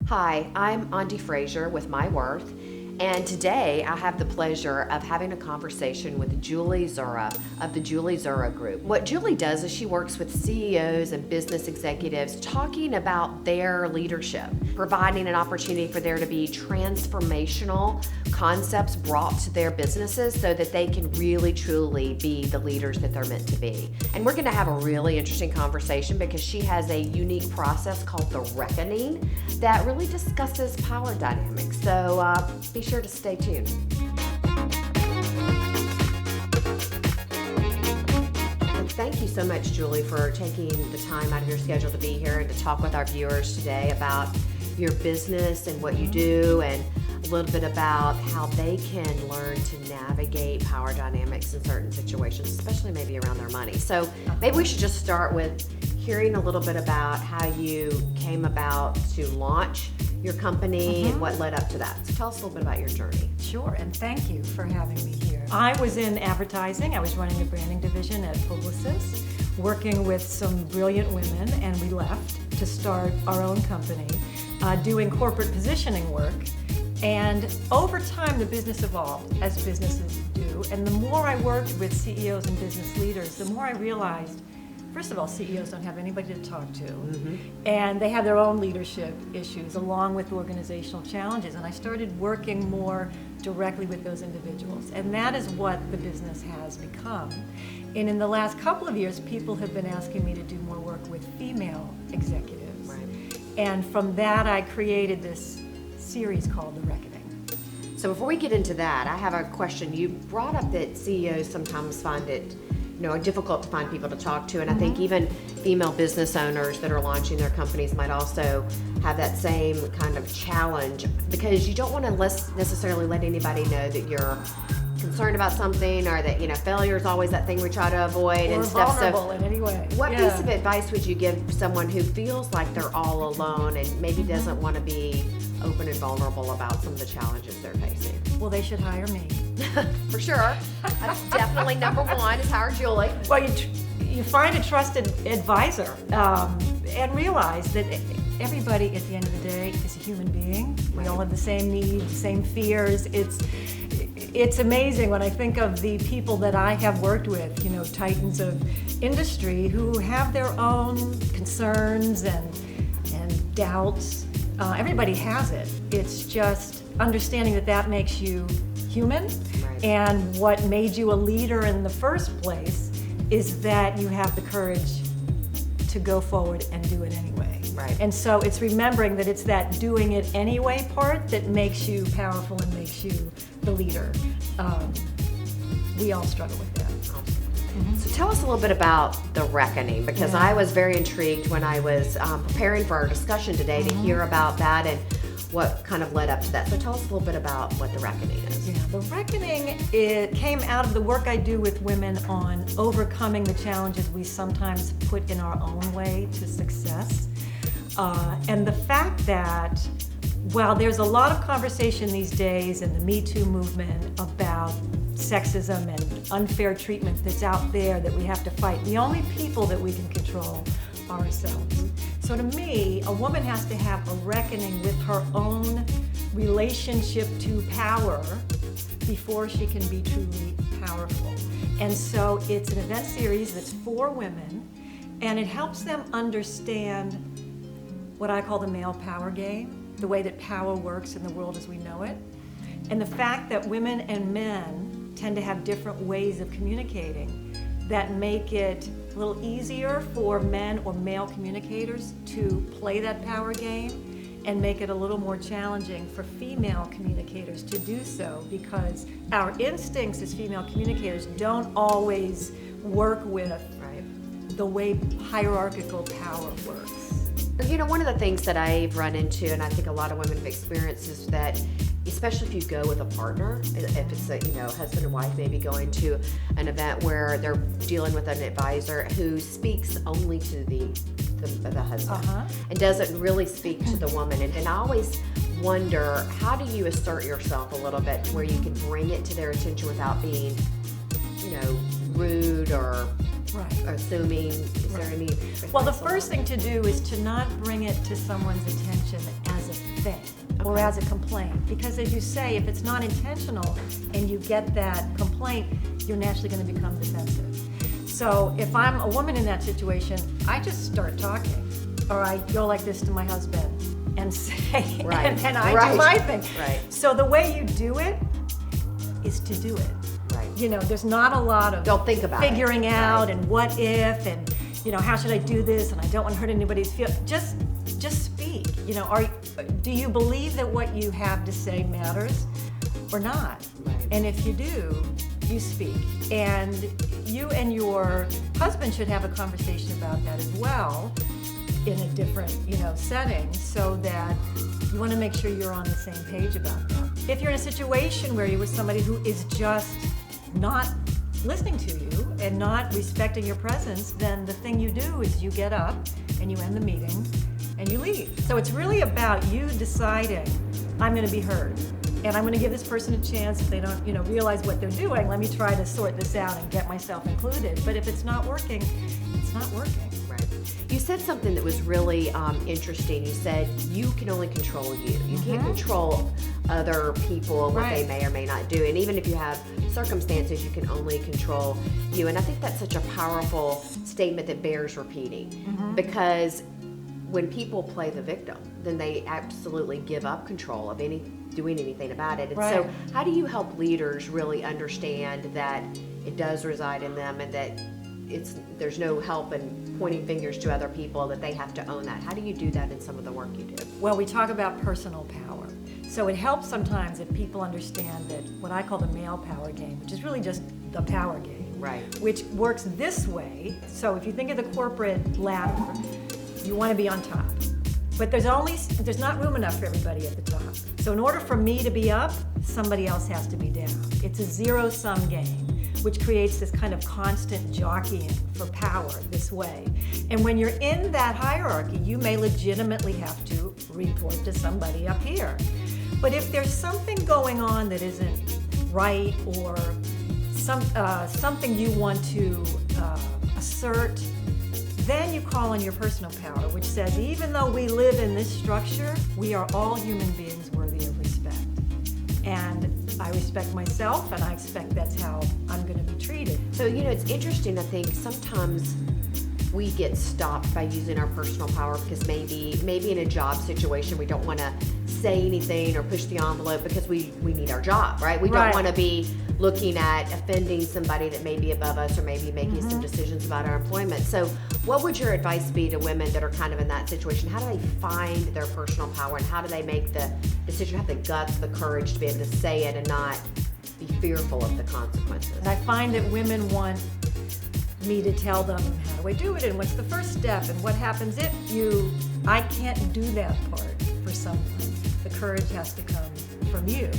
Hi, I'm Ande with myWorth, and today I have the pleasure of having a conversation with Julie Zuraw of the Julie Zuraw Group. What Julie does is she works with CEOs and business executives talking about their leadership, providing an opportunity for there to be transformational concepts brought to their businesses so that they can really truly be the leaders that they're meant to be. And we're going to have a really interesting conversation because she has a unique process called the reckoning that really discusses power dynamics. So be sure to stay tuned. And thank you so much, Julie, for taking the time out of your schedule to be here and to talk with our viewers today about your business and what you do, and a little bit about how they can learn to navigate power dynamics in certain situations, especially maybe around their money. So maybe we should just start with hearing a little bit about how you came about to launch your company and what led up to that. So tell us a little bit about your journey. Sure, and thank you for having me here. I was in advertising. I was running the branding division at Publicis, working with some brilliant women, and we left to start our own company, doing corporate positioning work. And over time, the business evolved, as businesses do. And the more I worked with CEOs and business leaders, the more I realized, first of all, CEOs don't have anybody to talk to, and they have their own leadership issues along with organizational challenges. And I started working more directly with those individuals, and that is what the business has become. And in the last couple of years, people have been asking me to do more work with female executives. Right. And from that, I created this series called The Reckoning. So before we get into that, I have a question. You brought up that CEOs sometimes find it difficult to find people to talk to, and I think even female business owners that are launching their companies might also have that same kind of challenge, because you don't want to necessarily let anybody know that you're concerned about something, or that failure is always that thing we try to avoid, Or and stuff. vulnerable in any way. What piece of advice would you give someone who feels like they're all alone and maybe doesn't want to be open and vulnerable about some of the challenges they're facing? Well, they should hire me. For sure. That's definitely number one, is hire Julie. Well, you find a trusted advisor, and realize that everybody at the end of the day is a human being. We all have the same needs, the same fears. It's amazing when I think of the people that I have worked with, titans of industry who have their own concerns and doubts. Everybody has it. It's just understanding that makes you human. Right. And what made you a leader in the first place is that you have the courage to go forward and do it anyway. Right. And so it's remembering that it's that doing it anyway part that makes you powerful and makes you the leader. We all struggle with that. So tell us a little bit about the reckoning, because I was very intrigued when I was preparing for our discussion today to hear about that and what kind of led up to that. So tell us a little bit about what the reckoning is. Yeah, the reckoning, it came out of the work I do with women on overcoming the challenges we sometimes put in our own way to success. And the fact that while there's a lot of conversation these days in the Me Too movement about sexism and unfair treatment that's out there that we have to fight, the only people that we can control are ourselves. So to me, a woman has to have a reckoning with her own relationship to power before she can be truly powerful. And so it's an event series that's for women, and it helps them understand what I call the male power game, the way that power works in the world as we know it, and the fact that women and men tend to have different ways of communicating that make it a little easier for men or male communicators to play that power game, and make it a little more challenging for female communicators to do so, because our instincts as female communicators don't always work with the way hierarchical power works. One of the things that I've run into, and I think a lot of women have experienced, is that especially if you go with a partner, if it's a husband and wife maybe going to an event where they're dealing with an advisor who speaks only to the husband and doesn't really speak to the woman. And I always wonder, how do you assert yourself a little bit where you can bring it to their attention without being rude or assuming? Is there any advice? Well, the first thing to do is to not bring it to someone's attention as a thing or Okay. as a complaint. Because as you say, if it's not intentional and you get that complaint, you're naturally going to become defensive. So if I'm a woman in that situation, I just start talking. Or I go like this to my husband and say, Right. and then I Right. do my thing. Right. So the way you do it is to do it. Right. You know, there's not a lot of Don't think about it. figuring out Right. and what if and, you know, how should I do this, and I don't want to hurt anybody's feelings. Just speak. You know, do you believe that what you have to say matters or not? Right. And if you do, you speak. And you and your husband should have a conversation about that as well in a different, you know, setting, so that you want to make sure you're on the same page about that. If you're in a situation where you're with somebody who is just not listening to you and not respecting your presence, then the thing you do is you get up and you end the meeting and you leave. So it's really about you deciding, I'm going to be heard, and I'm going to give this person a chance. If they don't, you know, realize what they're doing, let me try to sort this out and get myself included. But if it's not working, it's not working. Right. You said something that was really interesting. You said you can only control you. You can't control other people, what they Right. may or may not do. And even if you have circumstances, you can only control you. And I think that's such a powerful statement that bears repeating, because when people play the victim, then they absolutely give up control of doing anything about it. And so Right. how do you help leaders really understand that it does reside in them, and that there's no help in pointing fingers to other people, that they have to own that? How do you do that in some of the work you do? Well, we talk about personal power. So it helps sometimes if people understand that what I call the male power game, which is really just the power game, Right. which works this way. So if you think of the corporate ladder, you want to be on top. But there's not room enough for everybody at the top. So in order for me to be up, somebody else has to be down. It's a zero-sum game, which creates this kind of constant jockeying for power this way. And when you're in that hierarchy, you may legitimately have to report to somebody up here. But if there's something going on that isn't right, or something you want to assert, then you call on your personal power, which says, even though we live in this structure, we are all human beings worthy of respect. And I respect myself, and I expect that's how I'm going to be treated. So, you know, it's interesting. I think sometimes we get stopped by using our personal power because maybe in a job situation we don't want to say anything or push the envelope because we need our job, right? We don't Right. want to be looking at offending somebody that may be above us, or maybe making some decisions about our employment. So what would your advice be to women that are kind of in that situation? How do they find their personal power, and how do they make the decision, have the guts, the courage to be able to say it and not be fearful of the consequences? And I find that women want me to tell them, how do I do it, and what's the first step, and what happens if I can't do that part for someone. The courage has to come from you.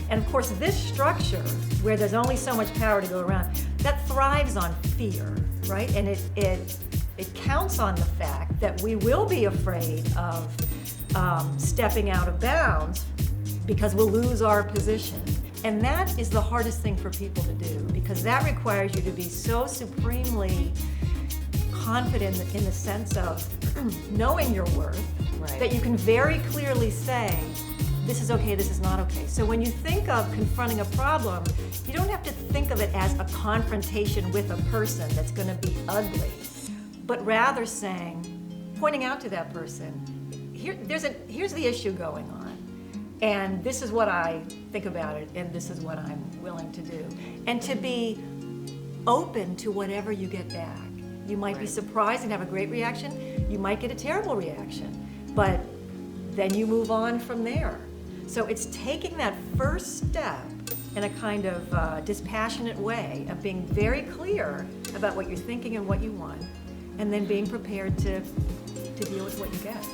And of course, this structure, where there's only so much power to go around, that thrives on fear, right? And it counts on the fact that we will be afraid of stepping out of bounds because we'll lose our position. And that is the hardest thing for people to do, because that requires you to be so supremely confident in the sense of knowing your worth, Right. that you can very clearly say, this is okay, this is not okay. So when you think of confronting a problem, you don't have to think of it as a confrontation with a person that's going to be ugly, but rather pointing out to that person, here's the issue going on, and this is what I think about it, and this is what I'm willing to do. And to be open to whatever you get back. You might be Right. surprised and have a great reaction. You might get a terrible reaction, but then you move on from there. So it's taking that first step in a kind of dispassionate way of being very clear about what you're thinking and what you want, and then being prepared to deal with what you get.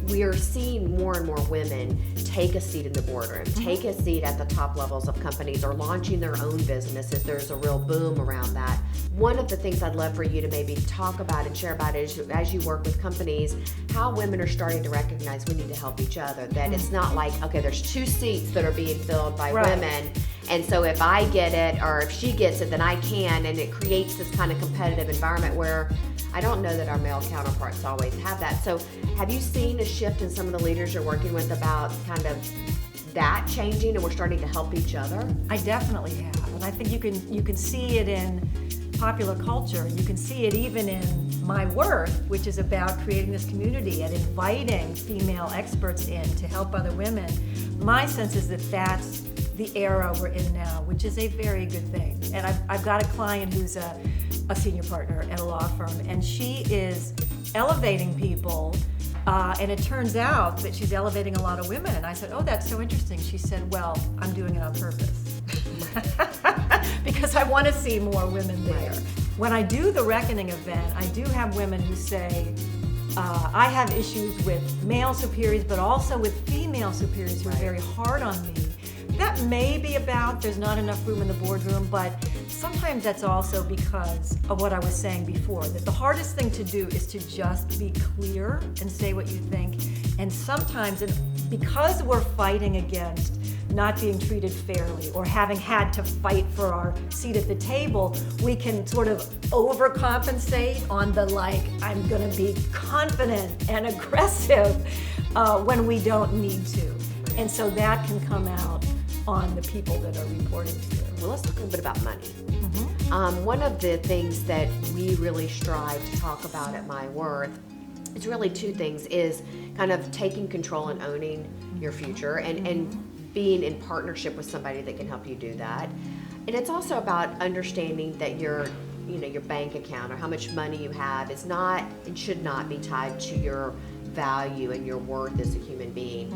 We are seeing more and more women take a seat in the boardroom, take a seat at the top levels of companies, or launching their own businesses. There's a real boom around that. One of the things I'd love for you to maybe talk about and share about is, as you work with companies, how women are starting to recognize we need to help each other. That it's not like, okay, there's 2 seats that are being filled by Right. women, and so if I get it, or if she gets it, then I can, and it creates this kind of competitive environment where I don't know that our male counterparts always have that. So have you seen a shift in some of the leaders you're working with about kind of that changing and we're starting to help each other? I definitely have, and I think you can see it in popular culture. You can see it even in myWorth, which is about creating this community and inviting female experts in to help other women. My sense is that that's the era we're in now, which is a very good thing. And I've got a client who's a senior partner at a law firm, and she is elevating people, and it turns out that she's elevating a lot of women. And I said, oh, that's so interesting. She said, well, I'm doing it on purpose. Because I want to see more women there. When I do the Reckoning event, I do have women who say, I have issues with male superiors, but also with female superiors who are very hard on me. That may be about there's not enough room in the boardroom, but sometimes that's also because of what I was saying before, that the hardest thing to do is to just be clear and say what you think. And sometimes, because we're fighting against not being treated fairly or having had to fight for our seat at the table, we can sort of overcompensate on the I'm gonna be confident and aggressive when we don't need to. And so that can come out on the people that are reporting to you. Well, let's talk a little bit about money. One of the things that we really strive to talk about at myWorth, it's really two things, is kind of taking control and owning your future and being in partnership with somebody that can help you do that. And it's also about understanding that your bank account or how much money you have is not and should not be tied to your value and your worth as a human being.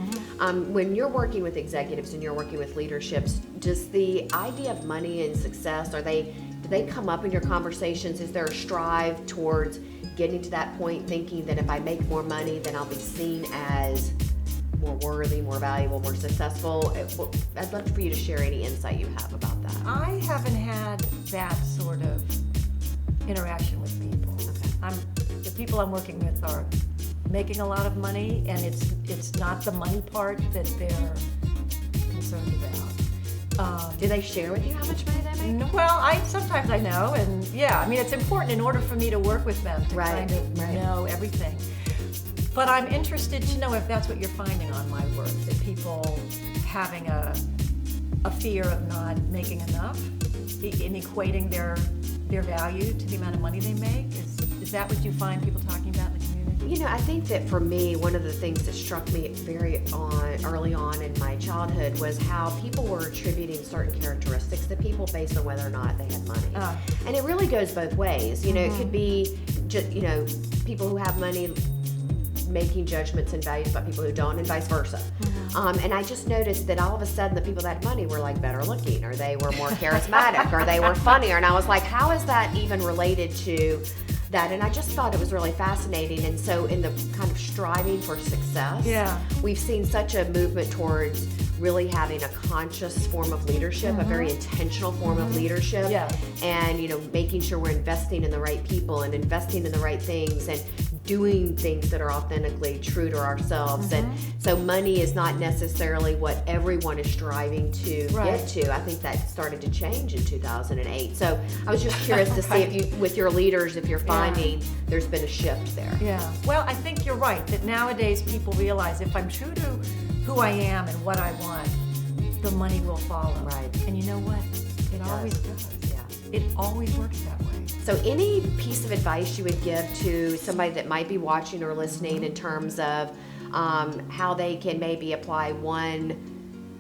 When you're working with executives and you're working with leaderships, does the idea of money and success, do they come up in your conversations? Is there a strive towards getting to that point, thinking that if I make more money, then I'll be seen as more worthy, more valuable, more successful? I'd love for you to share any insight you have about that. I haven't had that sort of interaction with people. The people I'm working with are making a lot of money, and it's not the money part that they're concerned about. Do they share with you how much money they make? Well, sometimes I know, and it's important in order for me to work with them to kind of know everything. But I'm interested to know if that's what you're finding on myWorth, that people having a fear of not making enough in equating their value to the amount of money they make. Is that what you find people talking about in the community? I think that for me, one of the things that struck me early on in my childhood was how people were attributing certain characteristics to people based on whether or not they had money. And it really goes both ways. It could be just, people who have money making judgments and values about people who don't, and vice versa. And I just noticed that all of a sudden the people that had money were better looking, or they were more charismatic, or they were funnier. And I was like, how is that even related to that? And I just thought it was really fascinating. And so in the kind of striving for success, we've seen such a movement towards really having a conscious form of leadership, a very intentional form of leadership, and making sure we're investing in the right people and investing in the right things and doing things that are authentically true to ourselves. And so money is not necessarily what everyone is striving to get to. I think that started to change in 2008. So I was just curious to see if you, with your leaders, if you're finding there's been a shift there. Well, I think you're right, that nowadays people realize if I'm true to who I am and what I want, the money will follow. And you know what? It always does. It always works that way. So any piece of advice you would give to somebody that might be watching or listening in terms of how they can maybe apply one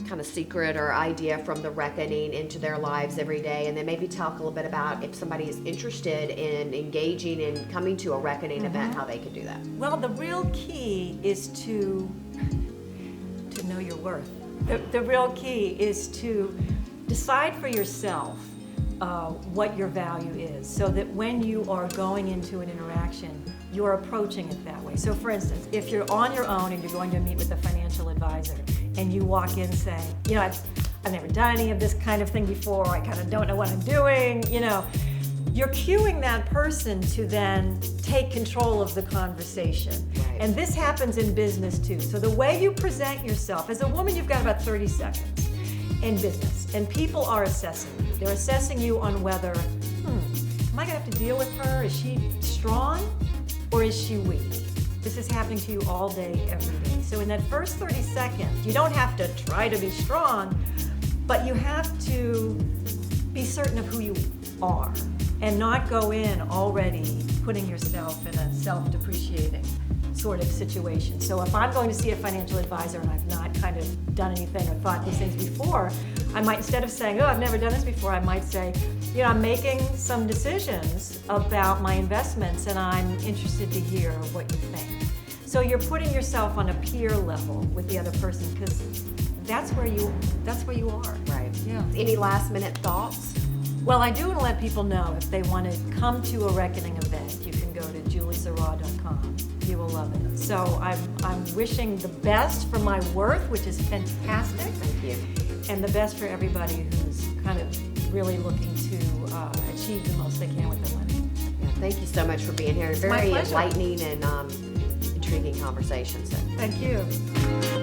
kind of secret or idea from the Reckoning into their lives every day, and then maybe talk a little bit about if somebody is interested in engaging and coming to a Reckoning event, how they can do that? Well, the real key is to know your worth. The real key is to decide for yourself what your value is, so that when you are going into an interaction, you're approaching it that way. So for instance, if you're on your own and you're going to meet with a financial advisor and you walk in saying, I've never done any of this kind of thing before, I kind of don't know what I'm doing, you're cueing that person to then take control of the conversation. And this happens in business too. So the way you present yourself, as a woman, you've got about 30 seconds in business, and people are assessing you. They're assessing you on whether, am I going to have to deal with her? Is she strong or is she weak? This is happening to you all day, every day. So in that first 30 seconds, you don't have to try to be strong, but you have to be certain of who you are and not go in already putting yourself in a self-depreciating sort of situation. So if I'm going to see a financial advisor and I've not kind of done anything or thought these things before, I might, instead of saying, oh, I've never done this before, I might say, you know, I'm making some decisions about my investments and I'm interested to hear what you think. So you're putting yourself on a peer level with the other person because that's where you are. Right. Yeah. Any last minute thoughts? Well, I do want to let people know if they want to come to a Reckoning event, you can go to juliezuraw.com. You will love it. So I'm wishing the best for myWorth, which is fantastic. Thank you. And the best for everybody who's kind of really looking to achieve the most they can with their money. Yeah, thank you so much for being here. It's My very pleasure. enlightening and intriguing conversation. So Thank you.